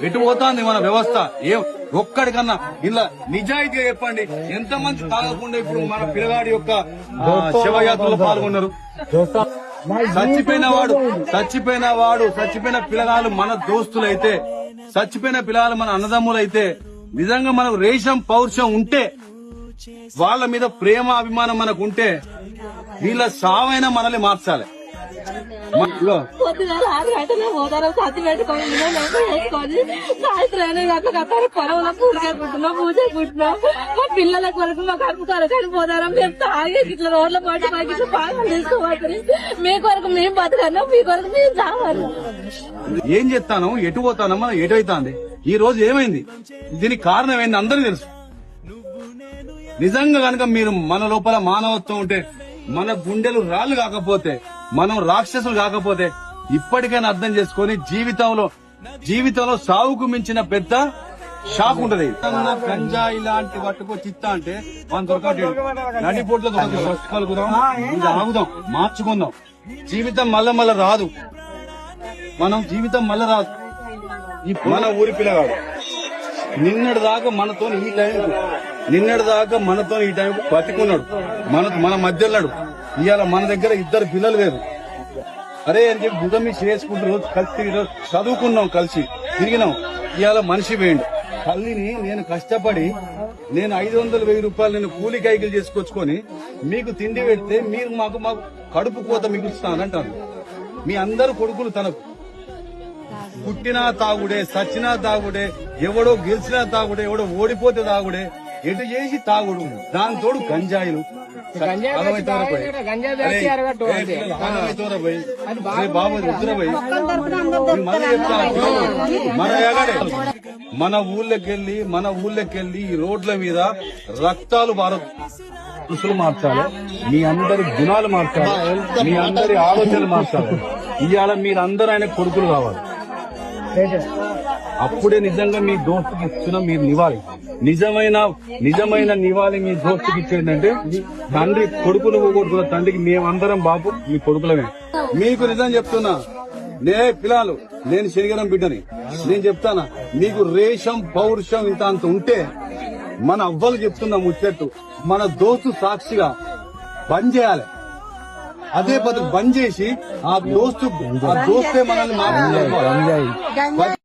ఎటు పోతాంది మన వ్యవస్థ? ఏం ఒక్కడికన్నా ఇలా నిజాయితీగా చెప్పండి, ఎంతమంది తాగకుండా ఇప్పుడు మన పిల్లగాడి యొక్క శవయాత్రలో పాల్గొన్నారు? చచ్చిపోయిన పిల్లగాళ్ళు మన దోస్తులైతే, చచ్చిపోయిన పిల్లగాళ్ళు మన అన్నదమ్ములైతే, నిజంగా మనకు రేషం పౌరుషం ఉంటే, వాళ్ళ మీద ప్రేమ అభిమానం మనకు ఉంటే, వీళ్ళ సావైనా మనల్ని మార్చాలి. పొద్దుగా 6 గంటలకు పోతారు, సత్తి పెట్టుకొని వేసుకొని సాయంత్రం గంటలకు పొలంలో పూజకుంటున్నాం మా పిల్లల కొరకు మా కడుపు కొరకు పోతారా? మేము తాగేసి ఇట్లా రోడ్ల పాటు మాకు ఇట్లా బాగా తీసుకోవాలి. మీ కొరకు మేము బతకన్నా, మీ కొరకు మేము చావాలి. ఏం చెప్తాను, ఎటు పోతానమ్మా, ఎటు అవుతాంది? ఈ రోజు ఏమైంది? దీనికి కారణం ఏంది అందరికీ తెలుసు. నిజంగా కనుక మీరు మన లోపల మానవత్వం ఉంటే, మన గుండెలు రాళ్లు కాకపోతే, మనం రాక్షసులు కాకపోతే, ఇప్పటికైనా అర్థం చేసుకొని జీవితంలో సాగుకు మించిన పెద్ద షాక్ ఉంటది. గంజా ఇలాంటి పట్టుకొచ్చి ఇస్తా అంటే మనం దొరకట్లేదు. నడిపోట్లో కలుగుదాం, ఇది ఆగుదాం, మార్చుకుందాం. జీవితం మళ్ళా రాదు. జీవితం మళ్ళా రాదు. మన ఊరి పిల్లగాడు నిన్నటి దాకా మనతో ఈ టైంకు బతికున్నాడు, మన మధ్యలో. ఇవాళ మన దగ్గర 2 పిల్లలు వేరు. అరే అని చెప్పి బుధం మీద చేసుకుంటూ రోజు కలిసి చదువుకున్నాం, కలిసి తిరిగినాం. ఇవాళ మనిషి వేయండి. తల్లిని నేను కష్టపడి 500-1000 రూపాయలు నేను కూలి కైకిలు చేసుకొచ్చుకొని మీకు తిండి పెడితే మీరు మాకు కడుపు కోత మిగులుస్తానంటారు. మీ అందరు కొడుకులు తనకు పుట్టినా తాగుడే, సచ్చినా తాగుడే, ఎవడో గెలిచినా తాగుడే, ఎవడో ఓడిపోతే తాగుడే, ఎటు చేసి తాగుడు. దాని తోడు గంజాయిలు. మన ఊళ్ళకెళ్ళి ఈ రోడ్ల మీద రక్తాలు దుస్తులు మార్చాలి, మీ అందరి గుణాలు మార్చాలి, మీ అందరి ఆలోచనలు మార్చాలి. ఇవాళ మీరందరూ ఆయన కొడుకులు కావాలి. అప్పుడే నిజంగా మీ దోస్తుకి ఇచ్చిన మీరు నివాళి, నిజమైన నివాళి మీ దోస్తుకి ఇచ్చేదంటే, తండ్రి కొడుకును కొడుకున్న తండ్రికి మేమందరం బాబు మీ కొడుకులమే. మీకు నిజం చెప్తున్నా, పిల్లలు, నేను శనిగరం బిడ్డని, నేను చెప్తానా, మీకు రేషం పౌరుషం ఇంత అంత ఉంటే, మన అవ్వలు చెప్తున్నా ముచ్చట్టు, మన దోస్తు సాక్షిగా బంద్ చేయాలి. అదే పద్ధతి బంద్ చేసి ఆ దోస్తే మనల్ని